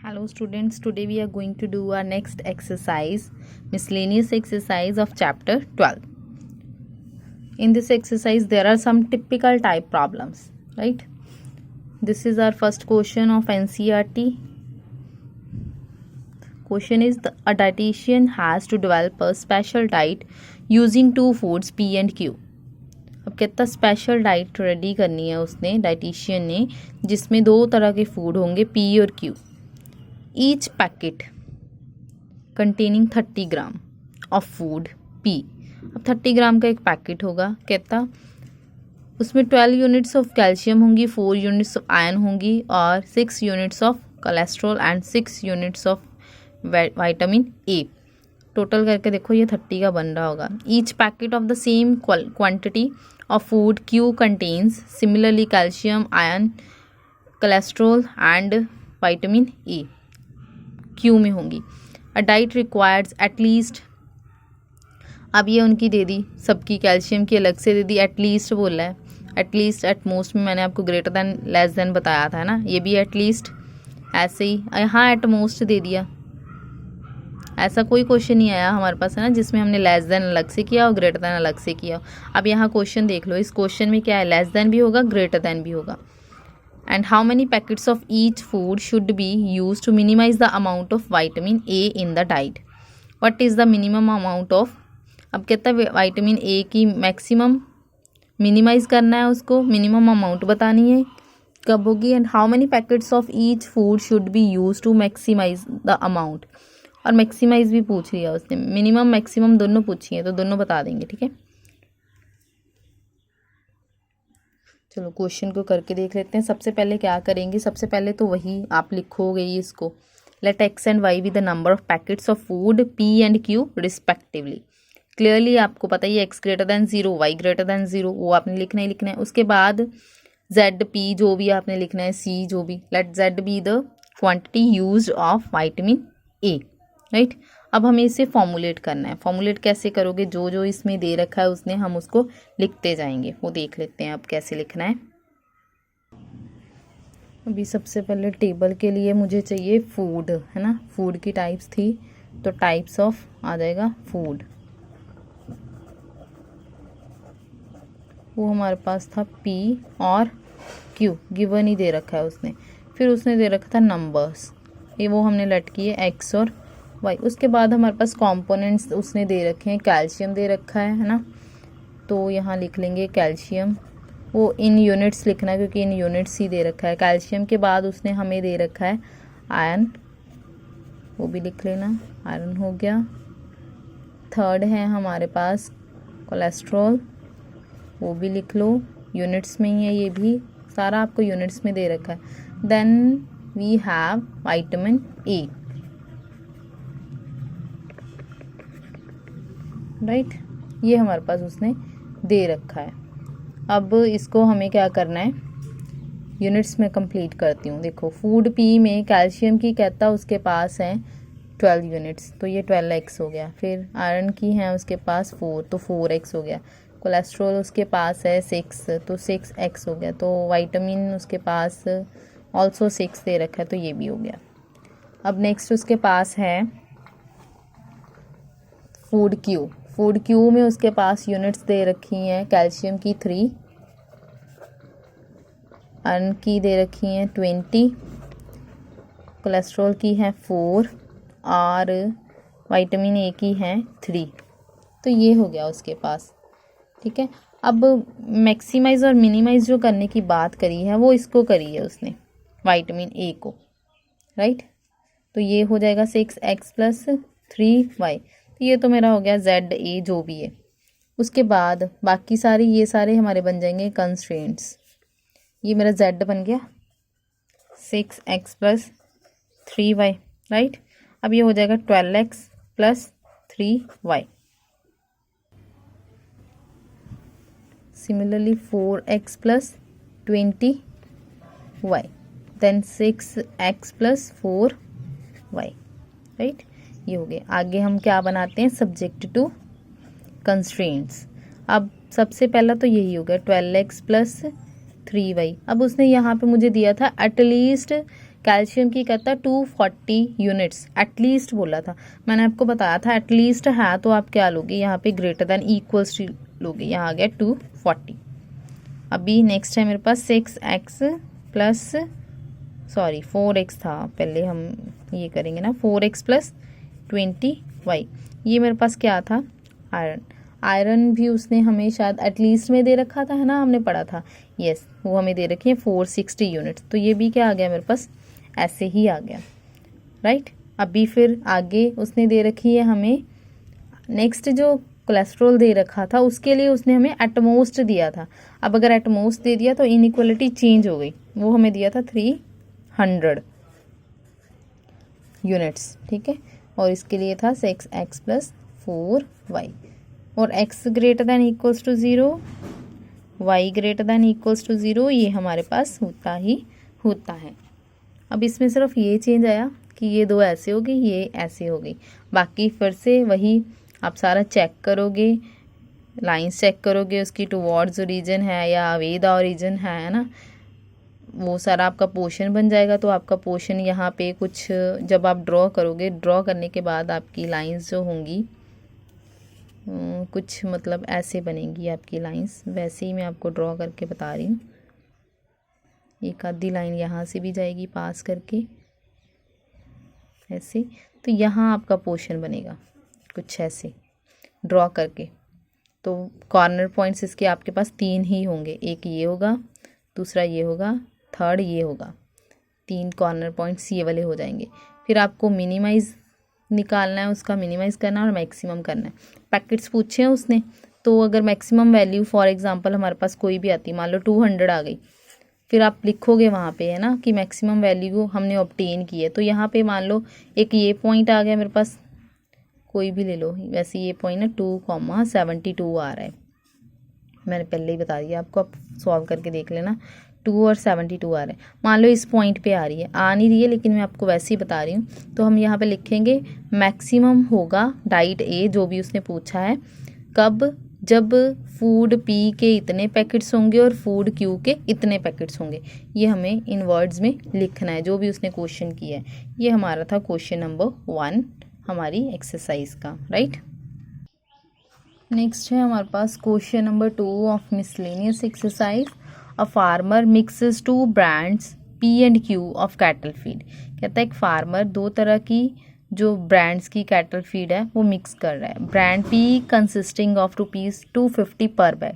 Hello students, today we are going to do our next exercise, miscellaneous exercise of chapter 12. In this exercise there are some typical type problems, right? This is our first question of NCERT. Question is a dietitian has to develop a special diet using two foods P and Q. अब कितना special diet ready करनी है उसने dietitian ने जिसमें दो तरह के फूड होंगे P और Q. Each packet containing 30 gram of food P. अब 30 ग्राम का एक पैकेट होगा, कहता उसमें 12 यूनिट्स ऑफ कैल्शियम होंगी, 4 यूनिट्स ऑफ आयरन होंगी और 6 units of cholesterol and 6 units of vitamin A. Total करके देखो ये 30 का बन रहा होगा. Each packet of the same quantity of food Q contains similarly calcium, iron, cholesterol and vitamin A. Q में होंगी. अ डाइट रिक्वायर्स एटलीस्ट, अब ये उनकी दे दी, सबकी कैल्शियम की अलग से दे दी, एटलीस्ट बोला है. एटलीस्ट एट मोस्ट में मैंने आपको ग्रेटर देन लेस देन बताया था ना, ये भी एटलीस्ट ऐसे ही. यहाँ एट मोस्ट दे दिया. ऐसा कोई क्वेश्चन नहीं आया हमारे पास है ना जिसमें हमने लेस देन अलग से किया और ग्रेटर देन अलग से किया. अब यहाँ क्वेश्चन देख लो, इस क्वेश्चन में क्या है, लेस देन भी होगा, ग्रेटर देन भी होगा. And how many packets of each food should be used to minimize the amount of vitamin A in the diet? What is the minimum amount of, अब कहता है विटामिन ए की maximum minimise करना है, उसको minimum amount बतानी है कब होगी. And how many packets of each food should be use to maximize the amount, और मैक्सिमाइज भी पूछ लिया उसने, मिनिमम मैक्सिमम दोनों पूछी है तो दोनों बता देंगे. ठीक है, चलो क्वेश्चन को करके देख लेते हैं. सबसे पहले क्या करेंगे, सबसे पहले तो वही आप लिखोगे ही इसको. Let x and y be the number of packets of food P and Q respectively. Clearly आपको पता ही x greater than 0, y greater than 0, वो आपने लिखना ही लिखना है. उसके बाद ZP जो भी आपने लिखना है, C जो भी. Let Z be the quantity used of vitamin A, right. अब हमें इसे फॉर्मुलेट करना है. फॉर्मुलेट कैसे करोगे, जो जो इसमें दे रखा है उसने हम उसको लिखते जाएंगे, वो देख लेते हैं अब कैसे लिखना है. अभी सबसे पहले टेबल के लिए मुझे चाहिए फूड, है ना. फूड की टाइप्स थी तो टाइप्स ऑफ आ जाएगा फूड, वो हमारे पास था P और Q, गिवन ही दे रखा है उसने. फिर उसने दे रखा था नंबर्स, ये वो हमने लट किए X और Y. उसके बाद हमारे पास कंपोनेंट्स उसने दे रखे हैं, कैल्शियम दे रखा है ना, तो यहाँ लिख लेंगे कैल्शियम. वो इन यूनिट्स लिखना है क्योंकि इन यूनिट्स ही दे रखा है. कैल्शियम के बाद उसने हमें दे रखा है आयरन, वो भी लिख लेना, आयरन हो गया. थर्ड है हमारे पास कोलेस्ट्रॉल, वो भी लिख लो, यूनिट्स में ही है, ये भी सारा आपको यूनिट्स में दे रखा है. Then we have vitamin A, right. ये हमारे पास उसने दे रखा है. अब इसको हमें क्या करना है, यूनिट्स में कंप्लीट करती हूँ. देखो फूड P में कैल्शियम की कहता उसके पास है 12 यूनिट्स, तो ये 12x हो गया. फिर आयरन की है उसके पास 4, तो 4x हो गया. कोलेस्ट्रॉल उसके पास है 6, तो 6x हो गया. तो विटामिन उसके पास ऑल्सो 6 दे रखा है, तो ये भी हो गया. अब नेक्स्ट उसके पास है फूड Q. फूड Q में उसके पास यूनिट्स दे रखी हैं, कैल्शियम की 3, आयरन की दे रखी हैं 20, कोलेस्ट्रॉल की है 4 और विटामिन ए की है 3. तो ये हो गया उसके पास. ठीक है, अब मैक्सिमाइज और मिनिमाइज जो करने की बात करी है वो इसको करी है उसने, विटामिन ए को, राइट. तो ये हो जाएगा 6x प्लस 3y. तो ये तो मेरा हो गया ZA जो भी है. उसके बाद बाकी सारी ये सारे हमारे बन जाएंगे कंस्ट्रेंट्स. ये मेरा Z बन गया 6x प्लस 3y, राइट. अब ये हो जाएगा 12x plus 3y. Similarly 4x plus 20y, then 6x plus 4y, right. ये हो गए. आगे हम क्या बनाते हैं, सब्जेक्ट टू कंस्ट्रेंट्स. अब सबसे पहला तो यही हो गया 12x प्लस 3y. अब उसने यहाँ पे मुझे दिया था एटलीस्ट कैल्शियम की कहता है 240 यूनिट्स एटलीस्ट बोला था, मैंने आपको बताया था एटलीस्ट है तो आप क्या लोगे यहाँ पे ग्रेटर देन इक्वल्स टू लोगे, यहाँ आ गया 240। अभी नेक्स्ट है मेरे पास 6x प्लस 4x था, पहले हम ये करेंगे ना 4x प्लस 20y। ये मेरे पास क्या था, आयरन। आयरन भी उसने हमें शायद एटलीस्ट में दे रखा था, है ना, हमने पढ़ा था, यस वो हमें दे रखी है 460 यूनिट्स। तो ये भी क्या आ गया मेरे पास, ऐसे ही आ गया, राइट। अभी फिर आगे उसने दे रखी है हमें, नेक्स्ट जो कोलेस्ट्रॉल दे रखा था उसके लिए उसने हमें एटमोस्ट दिया था। अब अगर एटमोस्ट दे दिया तो इनइक्वालिटी चेंज हो गई, वो हमें दिया था 300 यूनिट्स, ठीक है। और इसके लिए था 6x प्लस 4y, और x greater than equals to 0, y greater than equals to 0, ये हमारे पास होता ही होता है। अब इसमें सिर्फ ये चेंज आया कि ये दो ऐसे हो गई, ये ऐसे हो गई, बाकी फिर से वही आप सारा चेक करोगे, लाइंस चेक करोगे उसकी टुवर्ड्स ओरिजिन है या अवे द ओरिजिन है ना, वो सारा आपका पोर्शन बन जाएगा। तो आपका पोर्शन यहाँ पे कुछ जब आप ड्रॉ करोगे, ड्रॉ करने के बाद आपकी लाइंस जो होंगी कुछ मतलब ऐसे बनेंगी आपकी लाइंस, वैसे ही मैं आपको ड्रॉ करके बता रही हूँ। एक आधी लाइन यहाँ से भी जाएगी पास करके ऐसे, तो यहाँ आपका पोर्शन बनेगा कुछ ऐसे ड्रॉ करके। तो कॉर्नर पॉइंट्स इसके आपके पास 3 ही होंगे, एक ये होगा, दूसरा ये होगा, थर्ड ये होगा, 3 कॉर्नर पॉइंट्स ये वाले हो जाएंगे। फिर आपको मिनिमाइज निकालना है, उसका मिनिमाइज करना है और मैक्सिमम करना है। पैकेट्स पूछे हैं उसने, तो अगर मैक्सिमम वैल्यू फॉर एग्जांपल हमारे पास कोई भी आती, मान लो 200 आ गई, फिर आप लिखोगे वहाँ पे है ना कि मैक्सिमम वैल्यू हमने ऑब्टेन की है। तो यहाँ पे मान लो एक ये पॉइंट आ गया मेरे पास, कोई भी ले लो, वैसे ये पॉइंट है 2,72 आ रहा है, मैंने पहले ही बता दिया आपको, आप सॉल्व करके देख लेना, 2 और 72 आ रहे हैं। मान लो इस पॉइंट पे आ रही है, आ नहीं रही है लेकिन मैं आपको वैसे ही बता रही हूँ। तो हम यहाँ पे लिखेंगे मैक्सिमम होगा डाइट ए, जो भी उसने पूछा है, कब, जब फूड पी के इतने पैकेट्स होंगे और फूड क्यू के इतने पैकेट्स होंगे। ये हमें इन वर्ड्स में लिखना है जो भी उसने क्वेश्चन किया है। ये हमारा था क्वेश्चन नंबर 1 हमारी एक्सरसाइज का, राइट। नेक्स्ट है हमारे पास question number 2 of miscellaneous exercise. A farmer mixes 2 brands P and Q of cattle feed. कहता है एक फार्मर 2 तरह की जो ब्रांड्स की कैटल फीड है वो मिक्स कर रहा है। ब्रांड पी कंसिस्टिंग ऑफ ₹250 पर बैग,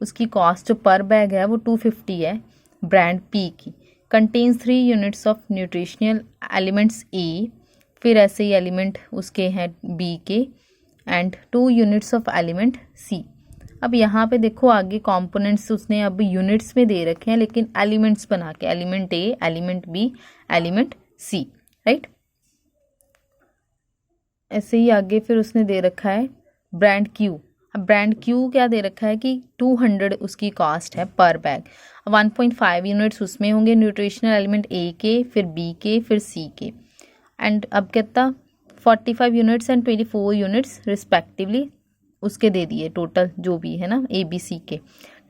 उसकी कॉस्ट जो पर बैग है वो 250 है ब्रांड पी की। Contains 3 units of nutritional elements A, फिर ऐसे ही एलिमेंट उसके हैं बी के, and 2 units of element C. अब यहाँ पे देखो आगे कंपोनेंट्स उसने अब यूनिट्स में दे रखे हैं, लेकिन एलिमेंट्स बना के, एलिमेंट ए, एलिमेंट बी, एलिमेंट सी, राइट। ऐसे ही आगे फिर उसने दे रखा है ब्रांड क्यू। अब ब्रांड क्यू क्या दे रखा है कि 200 उसकी कॉस्ट है पर बैग। 1.5 यूनिट्स उसमें होंगे न्यूट्रिशनल एलिमेंट ए के, फिर बी के, फिर सी के, एंड अब कहता 45 यूनिट्स एंड 24 यूनिट्स रिस्पेक्टिवली उसके दे दिए टोटल जो भी है ना ए बी सी के।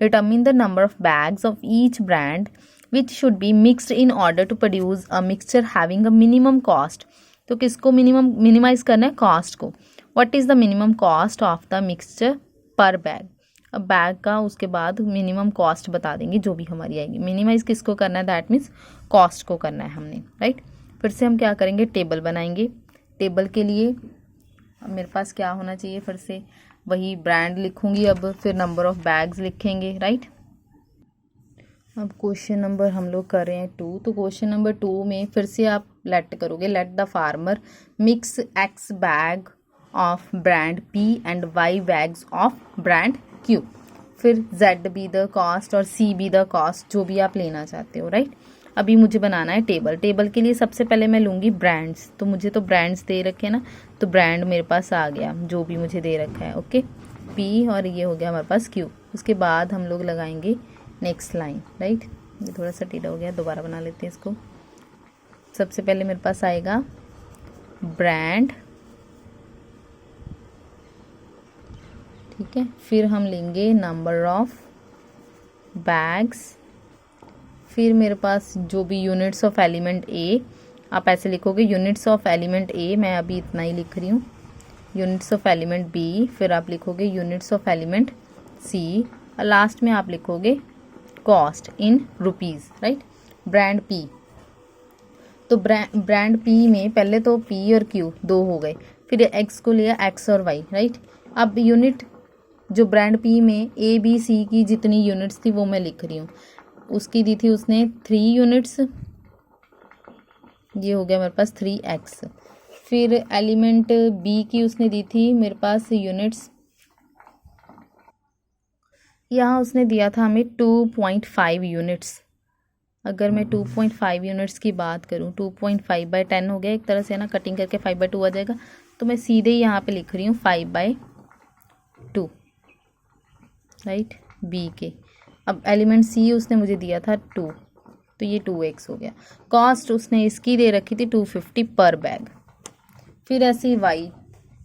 Determine the number of bags of each brand which should be mixed in order to produce a mixture having a minimum cost. तो किसको मिनिमाइज करना है, कॉस्ट को। What is the minimum cost of the mixture per bag. अब bag का उसके बाद minimum cost बता देंगे जो भी हमारी आएगी। मिनिमाइज किसको करना है, दैट मीन्स कॉस्ट को करना है हमने, राइट। फिर से हम क्या करेंगे, टेबल बनाएंगे। टेबल के लिए अब मेरे पास क्या होना चाहिए, फिर से वही ब्रांड लिखूंगी, अब फिर नंबर ऑफ बैग्स लिखेंगे, राइट। अब क्वेश्चन नंबर हम लोग कर रहे हैं 2। तो क्वेश्चन नंबर 2 में फिर से आप लेट करोगे, let the farmer mix x bag of brand P and y bags of brand Q, फिर Z बी द कॉस्ट और C बी द कॉस्ट, जो भी आप लेना चाहते हो, राइट। अभी मुझे बनाना है टेबल। टेबल के लिए सबसे पहले मैं लूँगी ब्रांड्स, तो मुझे तो ब्रांड्स दे रखे हैं ना, तो ब्रांड मेरे पास आ गया जो भी मुझे दे रखा है, ओके, P और ये हो गया हमारे पास Q। उसके बाद हम लोग लगाएंगे नेक्स्ट लाइन, राइट। ये थोड़ा सा टेढ़ा हो गया, दोबारा बना लेते हैं इसको। सबसे पहले मेरे पास आएगा ब्रांड, ठीक है, फिर हम लेंगे नंबर ऑफ बैग्स, फिर मेरे पास जो भी यूनिट्स ऑफ एलिमेंट ए, आप ऐसे लिखोगे यूनिट्स ऑफ एलिमेंट ए, मैं अभी इतना ही लिख रही हूँ, यूनिट्स ऑफ एलिमेंट बी, फिर आप लिखोगे यूनिट्स ऑफ एलिमेंट सी, और लास्ट में आप लिखोगे cost in rupees, right. Brand P, तो ब्रांड पी में पहले तो पी और क्यू दो हो गए, फिर एक्स को लिया एक्स और वाई, राइट। अब यूनिट जो ब्रांड पी में ए बी सी की जितनी यूनिट्स थी वो मैं लिख रही हूँ। उसकी दी थी उसने 3 यूनिट्स, ये हो गया मेरे पास 3x। फिर एलिमेंट बी की उसने दी थी मेरे पास यूनिट्स, यहाँ उसने दिया था हमें 2.5 यूनिट्स। अगर मैं 2.5 यूनिट्स की बात करूँ, 2.5/10 हो गया एक तरह से ना, कटिंग करके 5/2 आ जाएगा, तो मैं सीधे यहाँ पे लिख रही हूँ 5/2, राइट, बी के। अब एलिमेंट सी उसने मुझे दिया था 2, तो ये 2x हो गया। कॉस्ट उसने इसकी दे रखी थी 250 पर बैग। फिर ऐसे y,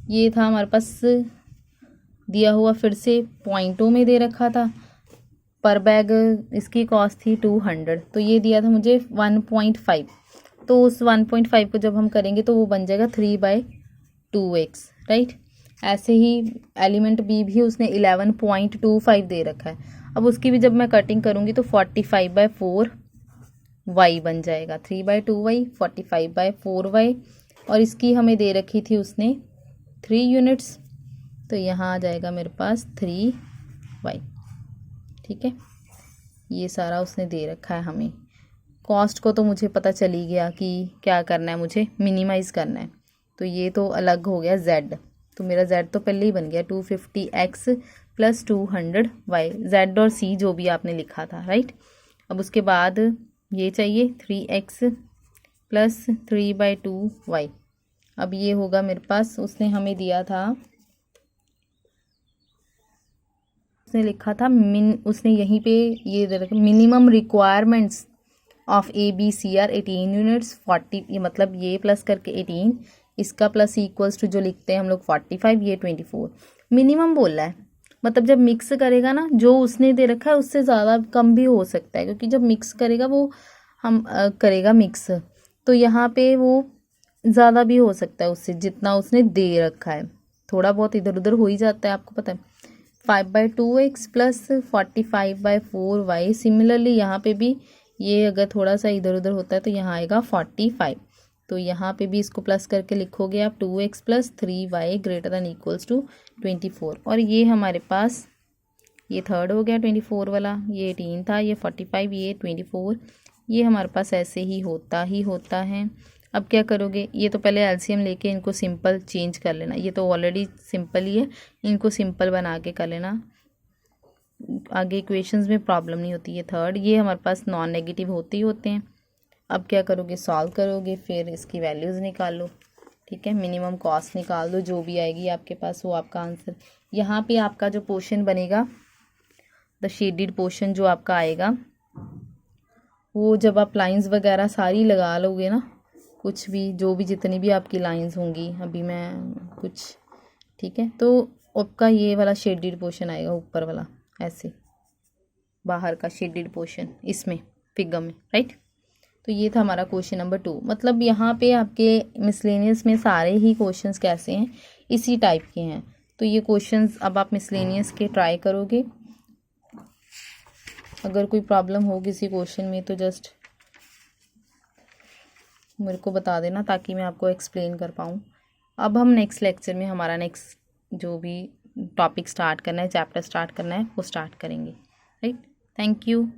ये था हमारे पास दिया हुआ, फिर से पॉइंटों में दे रखा था, पर बैग इसकी कॉस्ट थी 200, तो ये दिया था मुझे 1.5, तो उस 1.5 को जब हम करेंगे तो वो बन जाएगा 3/2x, राइट। ऐसे ही एलिमेंट बी भी उसने 11.25 दे रखा है। अब उसकी भी जब मैं कटिंग करूँगी तो 45/4y बन जाएगा, 3/2y 45/4y, और इसकी हमें दे रखी थी उसने 3 यूनिट्स, तो यहाँ आ जाएगा मेरे पास 3y, ठीक है। ये सारा उसने दे रखा है हमें। कॉस्ट को तो मुझे पता चल ही गया कि क्या करना है, मुझे मिनिमाइज़ करना है, तो ये तो अलग हो गया z, तो मेरा z तो पहले ही बन गया 250x + 200y, z और c जो भी आपने लिखा था, राइट। अब उसके बाद ये चाहिए 3x + 3/2y। अब ये होगा मेरे पास, उसने हमें दिया था, उसने लिखा था उसने यहीं पे ये दे रखा, minimum requirements of A B C are 18 units 40, ये मतलब ये प्लस करके 18, इसका प्लस इक्वल्स टू जो लिखते हैं हम लोग 45, ये 24 मिनिमम बोल रहा है। मतलब जब मिक्स करेगा ना, जो उसने दे रखा है उससे ज़्यादा कम भी हो सकता है, क्योंकि जब मिक्स करेगा वो हम करेगा मिक्स, तो यहाँ पे वो ज़्यादा भी हो सकता है उससे जितना उसने दे रखा है, थोड़ा बहुत इधर उधर हो ही जाता है, आपको पता है। 5/2x + 45/4y, सिमिलरली यहाँ पे भी ये अगर थोड़ा सा इधर उधर होता है तो यहाँ आएगा 45, तो यहाँ पे भी इसको प्लस करके लिखोगे आप 2x + 3y > 24, और ये हमारे पास ये थर्ड हो गया 24 वाला, ये 18 था, ये 45, ये 24, ये हमारे पास ऐसे ही होता है। अब क्या करोगे, ये तो पहले एलसीएम लेके इनको सिंपल चेंज कर लेना, ये तो ऑलरेडी सिंपल ही है, इनको सिंपल बना के कर लेना, आगे इक्वेशंस में प्रॉब्लम नहीं होती है। थर्ड, ये हमारे पास नॉन नेगेटिव होते ही होते हैं। अब क्या करोगे, सॉल्व करोगे, फिर इसकी वैल्यूज़ निकाल लो, ठीक है, मिनिमम कॉस्ट निकाल दो, जो भी आएगी आपके पास वो आपका आंसर। यहाँ पे आपका जो पोर्शन बनेगा, द शेडेड पोर्शन जो आपका आएगा, वो जब आप लाइंस वगैरह सारी लगा लोगे ना, कुछ भी जो भी जितनी भी आपकी लाइंस होंगी, अभी मैं कुछ, ठीक है, तो आपका ये वाला शेडेड पोर्शन आएगा ऊपर वाला, ऐसे बाहर का शेडेड पोर्शन इसमें फिगर में, राइट। तो ये था हमारा क्वेश्चन नंबर 2। मतलब यहाँ पे आपके मिसलेनियस में सारे ही क्वेश्चंस कैसे हैं, इसी टाइप के हैं। तो ये क्वेश्चंस अब आप मिसलेनियस के ट्राई करोगे, अगर कोई प्रॉब्लम हो किसी क्वेश्चन में तो जस्ट मेरे को बता देना, ताकि मैं आपको एक्सप्लेन कर पाऊँ। अब हम नेक्स्ट लेक्चर में हमारा नेक्स्ट जो भी टॉपिक स्टार्ट करना है, चैप्टर स्टार्ट करना है, वो स्टार्ट करेंगे, राइट। Thank you.